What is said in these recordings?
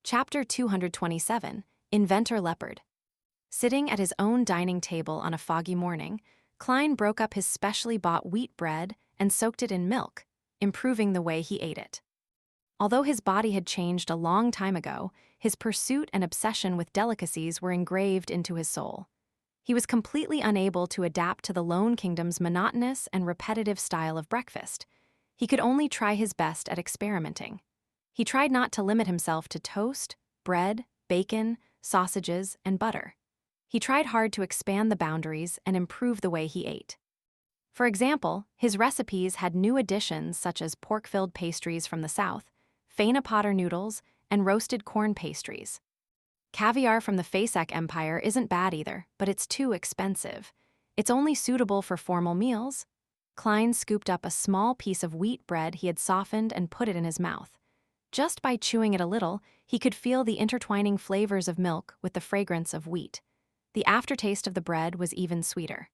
Chapter 227, Inventor Leppard. Sitting at his own dining table on a foggy morning, Klein broke up his specially bought wheat bread and soaked it in milk, improving the way he ate it. Although his body had changed a long time ago, his pursuit and obsession with delicacies were engraved into his soul. He was completely unable to adapt to the Lone Kingdom's monotonous and repetitive style of breakfast. He could only try his best at experimenting. He tried not to limit himself to toast, bread, bacon, sausages, and butter. He tried hard to expand the boundaries and improve the way he ate. For example, his recipes had new additions such as pork-filled pastries from the south, Fana Potter noodles, and roasted corn pastries. Caviar from the Fasak Empire isn't bad either, but it's too expensive. It's only suitable for formal meals. Klein scooped up a small piece of wheat bread he had softened and put it in his mouth. Just by chewing it a little, he could feel the intertwining flavors of milk with the fragrance of wheat. The aftertaste of the bread was even sweeter.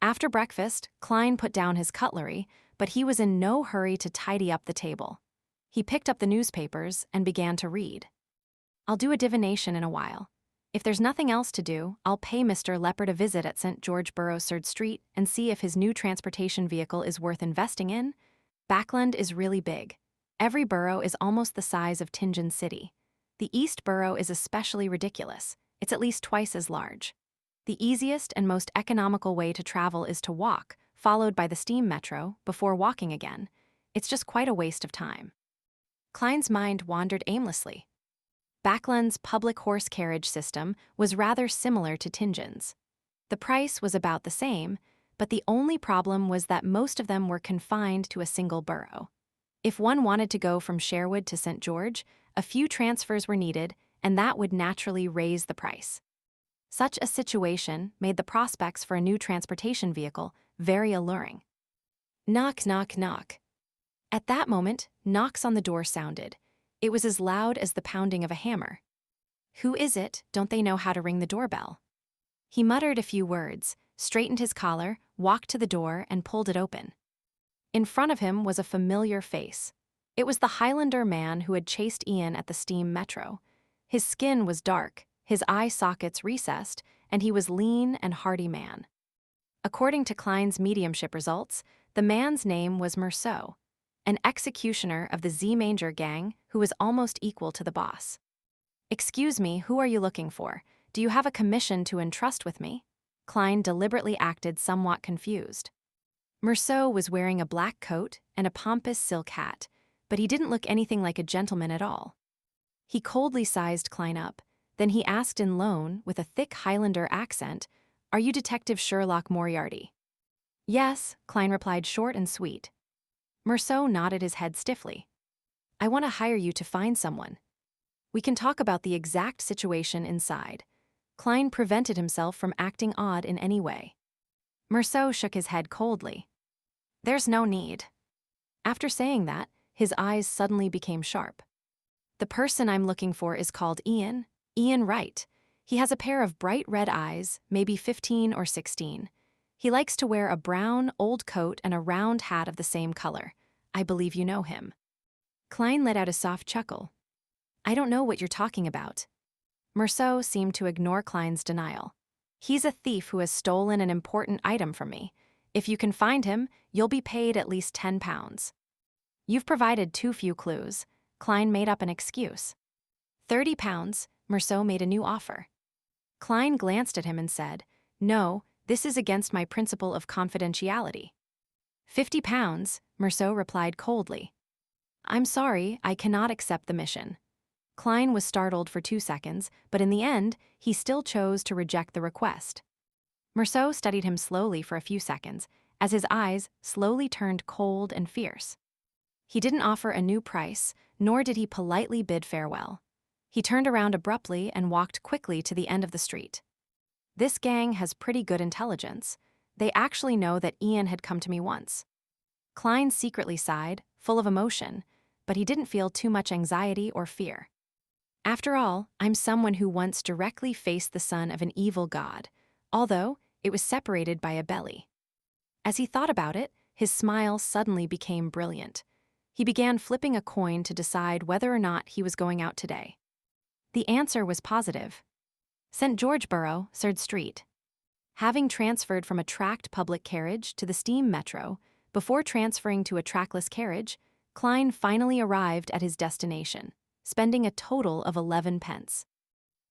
After breakfast, Klein put down his cutlery, but he was in no hurry to tidy up the table. He picked up the newspapers and began to read. "I'll do a divination in a while. If there's nothing else to do, I'll pay Mr. Leppard a visit at St. George Burrowsard Street and see if his new transportation vehicle is worth investing in. Backland is really big. Every borough is almost the size of Tingen City. The East Borough is especially ridiculous. It's at least twice as large. The easiest and most economical way to travel is to walk, followed by the steam metro, before walking again. It's just quite a waste of time." Klein's mind wandered aimlessly. Backland's public horse carriage system was rather similar to Tingen's. The price was about the same, but the only problem was that most of them were confined to a single borough. If one wanted to go from Sherwood to St. George, a few transfers were needed, and that would naturally raise the price. Such a situation made the prospects for a new transportation vehicle very alluring. Knock, knock, knock. At that moment, knocks on the door sounded. It was as loud as the pounding of a hammer. "Who is it? Don't they know how to ring the doorbell?" He muttered a few words, straightened his collar, walked to the door, and pulled it open. In front of him was a familiar face. It was the Highlander man who had chased Ian at the steam metro. His skin was dark, his eye sockets recessed, and he was lean and hearty man. According to Klein's mediumship results, the man's name was Merceau, an executioner of the Z-Manger gang who was almost equal to the boss. "Excuse me, who are you looking for? Do you have a commission to entrust with me?" Klein deliberately acted somewhat confused. Merceau was wearing a black coat and a pompous silk hat, but he didn't look anything like a gentleman at all. He coldly sized Klein up, then he asked in Lone, with a thick Highlander accent, "Are you Detective Sherlock Moriarty?" "Yes," Klein replied short and sweet. Merceau nodded his head stiffly. "I want to hire you to find someone. We can talk about the exact situation inside." Klein prevented himself from acting odd in any way. Merceau shook his head coldly. "There's no need." After saying that, his eyes suddenly became sharp. "The person I'm looking for is called Ian Wright. He has a pair of bright red eyes, maybe 15 or 16. He likes to wear a brown, old coat and a round hat of the same color. I believe you know him." Klein let out a soft chuckle. "I don't know what you're talking about." Merceau seemed to ignore Klein's denial. "He's a thief who has stolen an important item from me. If you can find him, you'll be paid at least 10 pounds. "You've provided too few clues." Klein made up an excuse. 30 pounds, Merceau made a new offer. Klein glanced at him and said, "No, this is against my principle of confidentiality." 50 pounds, Merceau replied coldly. "I'm sorry, I cannot accept the mission." Klein was startled for 2 seconds, but in the end, he still chose to reject the request. Merceau studied him slowly for a few seconds, as his eyes slowly turned cold and fierce. He didn't offer a new price, nor did he politely bid farewell. He turned around abruptly and walked quickly to the end of the street. "This gang has pretty good intelligence. They actually know that Ian had come to me once." Klein secretly sighed, full of emotion, but he didn't feel too much anxiety or fear. "After all, I'm someone who once directly faced the son of an evil god, although it was separated by a belly." As he thought about it, his smile suddenly became brilliant. He began flipping a coin to decide whether or not he was going out today. The answer was positive. St. George Borough, 3rd Street. Having transferred from a tracked public carriage to the steam metro, before transferring to a trackless carriage, Klein finally arrived at his destination, spending a total of 11 pence.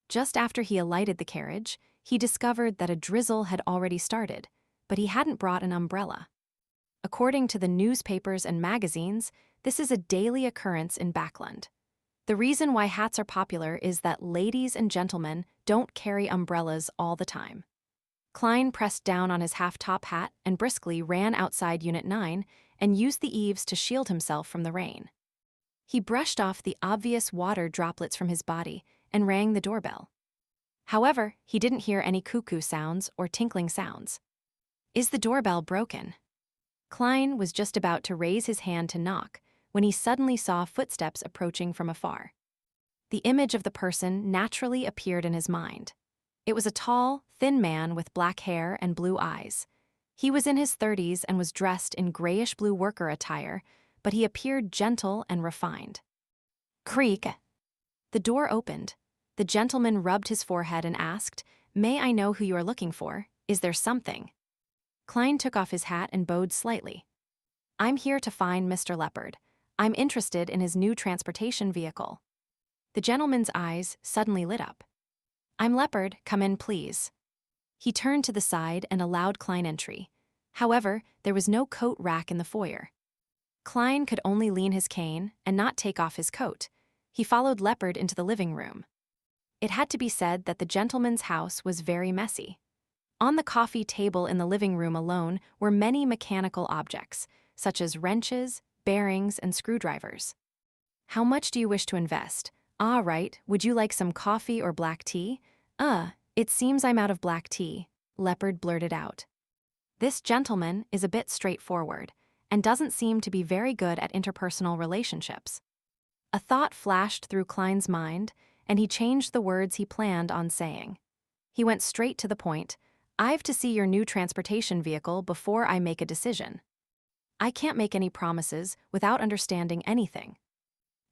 Just after he alighted the carriage, he discovered that a drizzle had already started, but he hadn't brought an umbrella. According to the newspapers and magazines, this is a daily occurrence in Backland. The reason why hats are popular is that ladies and gentlemen don't carry umbrellas all the time. Klein pressed down on his half-top hat and briskly ran outside Unit 9 and used the eaves to shield himself from the rain. He brushed off the obvious water droplets from his body and rang the doorbell. However, he didn't hear any cuckoo sounds or tinkling sounds. Is the doorbell broken? Klein was just about to raise his hand to knock when he suddenly saw footsteps approaching from afar. The image of the person naturally appeared in his mind. It was a tall, thin man with black hair and blue eyes. He was in his 30s and was dressed in grayish-blue worker attire, but he appeared gentle and refined. Creak. The door opened. The gentleman rubbed his forehead and asked, "May I know who you are looking for? Is there something?" Klein took off his hat and bowed slightly. "I'm here to find Mr. Leppard. I'm interested in his new transportation vehicle." The gentleman's eyes suddenly lit up. "I'm Leppard, come in please." He turned to the side and allowed Klein entry. However, there was no coat rack in the foyer. Klein could only lean his cane and not take off his coat. He followed Leppard into the living room. It had to be said that the gentleman's house was very messy. On the coffee table in the living room alone were many mechanical objects, such as wrenches, bearings, and screwdrivers. "How much do you wish to invest? Ah, right, would you like some coffee or black tea?" It seems I'm out of black tea," Leppard blurted out. This gentleman is a bit straightforward and doesn't seem to be very good at interpersonal relationships. A thought flashed through Klein's mind, and he changed the words he planned on saying. He went straight to the point. "I've to see your new transportation vehicle before I make a decision. I can't make any promises without understanding anything."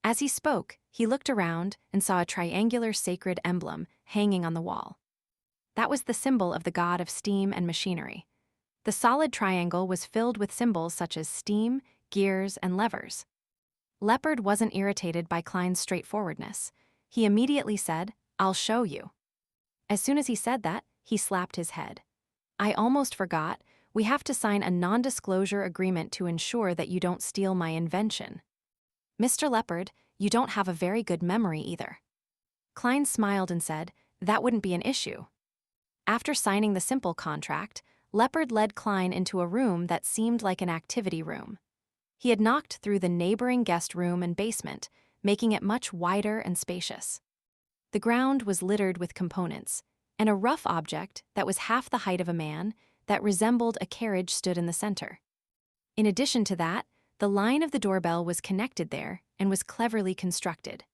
As he spoke, he looked around and saw a triangular sacred emblem hanging on the wall. That was the symbol of the god of steam and machinery. The solid triangle was filled with symbols such as steam, gears, and levers. Leppard wasn't irritated by Klein's straightforwardness. He immediately said, "I'll show you." As soon as he said that, he slapped his head. "I almost forgot, we have to sign a non-disclosure agreement to ensure that you don't steal my invention." "Mr. Leppard, you don't have a very good memory either." Klein smiled and said, "That wouldn't be an issue." After signing the simple contract, Leppard led Klein into a room that seemed like an activity room. He had knocked through the neighboring guest room and basement, making it much wider and spacious. The ground was littered with components, and a rough object that was half the height of a man that resembled a carriage stood in the center. In addition to that, the line of the doorbell was connected there and was cleverly constructed.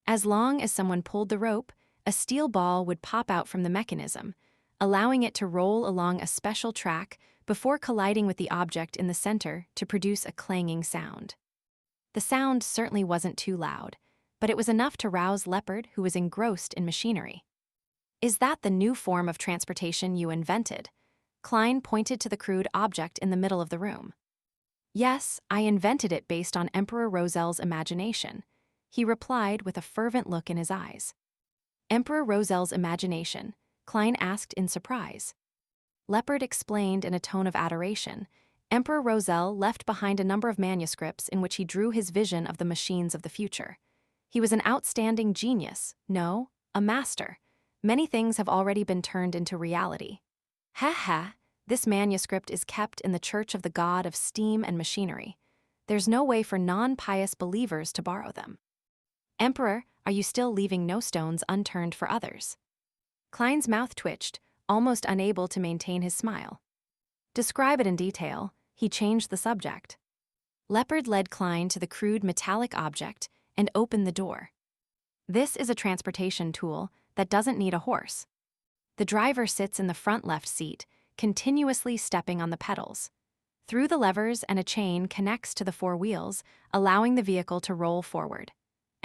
As long as someone pulled the rope, a steel ball would pop out from the mechanism, allowing it to roll along a special track before colliding with the object in the center to produce a clanging sound. The sound certainly wasn't too loud, but it was enough to rouse Leppard, who was engrossed in machinery. "Is that the new form of transportation you invented?" Klein pointed to the crude object in the middle of the room. "Yes, I invented it based on Emperor Rosel's imagination," he replied with a fervent look in his eyes. "Emperor Rosel's imagination?" Klein asked in surprise. Leppard explained in a tone of adoration. Emperor Rosel left behind a number of manuscripts in which he drew his vision of the machines of the future. He was an outstanding genius, no, a master. Many things have already been turned into reality. Ha, this manuscript is kept in the Church of the God of Steam and Machinery. There's no way for non-pious believers to borrow them. Emperor, are you still leaving no stones unturned for others? Klein's mouth twitched, almost unable to maintain his smile. "Describe it in detail," he changed the subject. Leppard led Klein to the crude metallic object and opened the door. "This is a transportation tool that doesn't need a horse. The driver sits in the front left seat, continuously stepping on the pedals. Through the levers and a chain connects to the four wheels, allowing the vehicle to roll forward.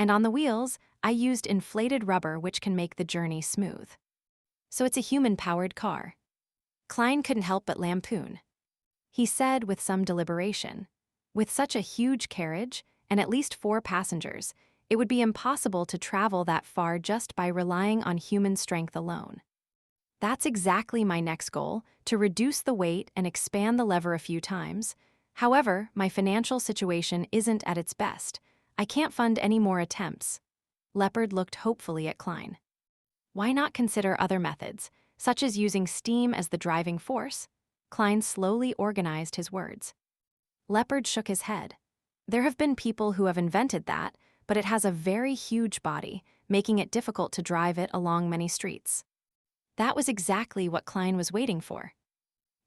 And on the wheels, I used inflated rubber which can make the journey smooth. So it's a human-powered car. Klein couldn't help but lampoon. He said with some deliberation, with such a huge carriage and at least 4 passengers, it would be impossible to travel that far just by relying on human strength alone. That's exactly my next goal, to reduce the weight and expand the lever a few times. However, my financial situation isn't at its best. I can't fund any more attempts. Leppard looked hopefully at Klein. Why not consider other methods, such as using steam as the driving force? Klein slowly organized his words. Leppard shook his head. There have been people who have invented that, but it has a very huge body, making it difficult to drive it along many streets. That was exactly what Klein was waiting for.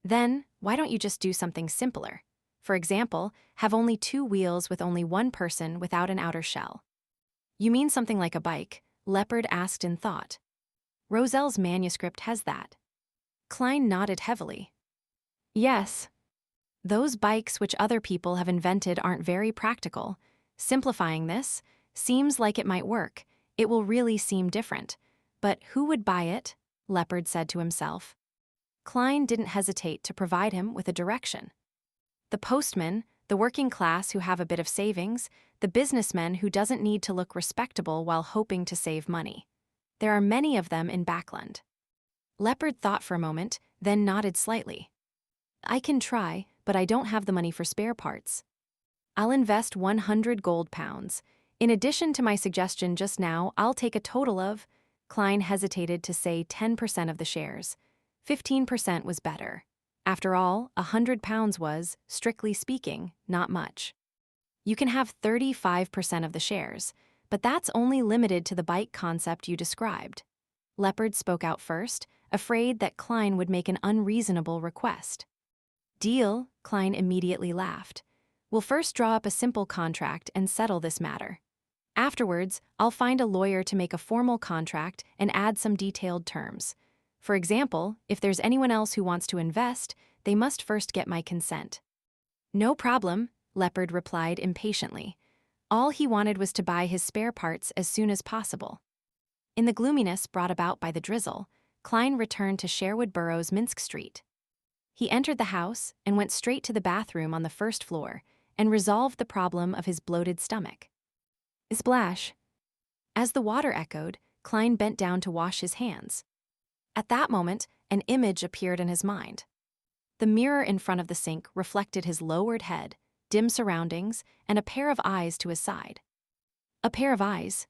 Then, why don't you just do something simpler? For example, have only 2 wheels with only one person without an outer shell. You mean something like a bike? Leppard asked in thought. Roselle's manuscript has that. Klein nodded heavily. Yes. Those bikes which other people have invented aren't very practical. Simplifying this seems like it might work. It will really seem different. But who would buy it? Leppard said to himself. Klein didn't hesitate to provide him with a direction. The postman, the working class who have a bit of savings, the businessman who doesn't need to look respectable while hoping to save money. There are many of them in Backland. Leppard thought for a moment, then nodded slightly. I can try, but I don't have the money for spare parts. I'll invest 100 gold pounds. In addition to my suggestion just now, I'll take a total of... Klein hesitated to say 10% of the shares. 15% was better. After all, 100 pounds was, strictly speaking, not much. You can have 35% of the shares, but that's only limited to the bike concept you described. Leppard spoke out first, afraid that Klein would make an unreasonable request. Deal, Klein immediately laughed. We'll first draw up a simple contract and settle this matter. Afterwards, I'll find a lawyer to make a formal contract and add some detailed terms. For example, if there's anyone else who wants to invest, they must first get my consent. No problem, Leppard replied impatiently. All he wanted was to buy his spare parts as soon as possible. In the gloominess brought about by the drizzle, Klein returned to Sherwood Borough's Minsk Street. He entered the house and went straight to the bathroom on the first floor and resolved the problem of his bloated stomach. Splash! As the water echoed, Klein bent down to wash his hands. At that moment, an image appeared in his mind. The mirror in front of the sink reflected his lowered head, dim surroundings, and a pair of eyes to his side. A pair of eyes,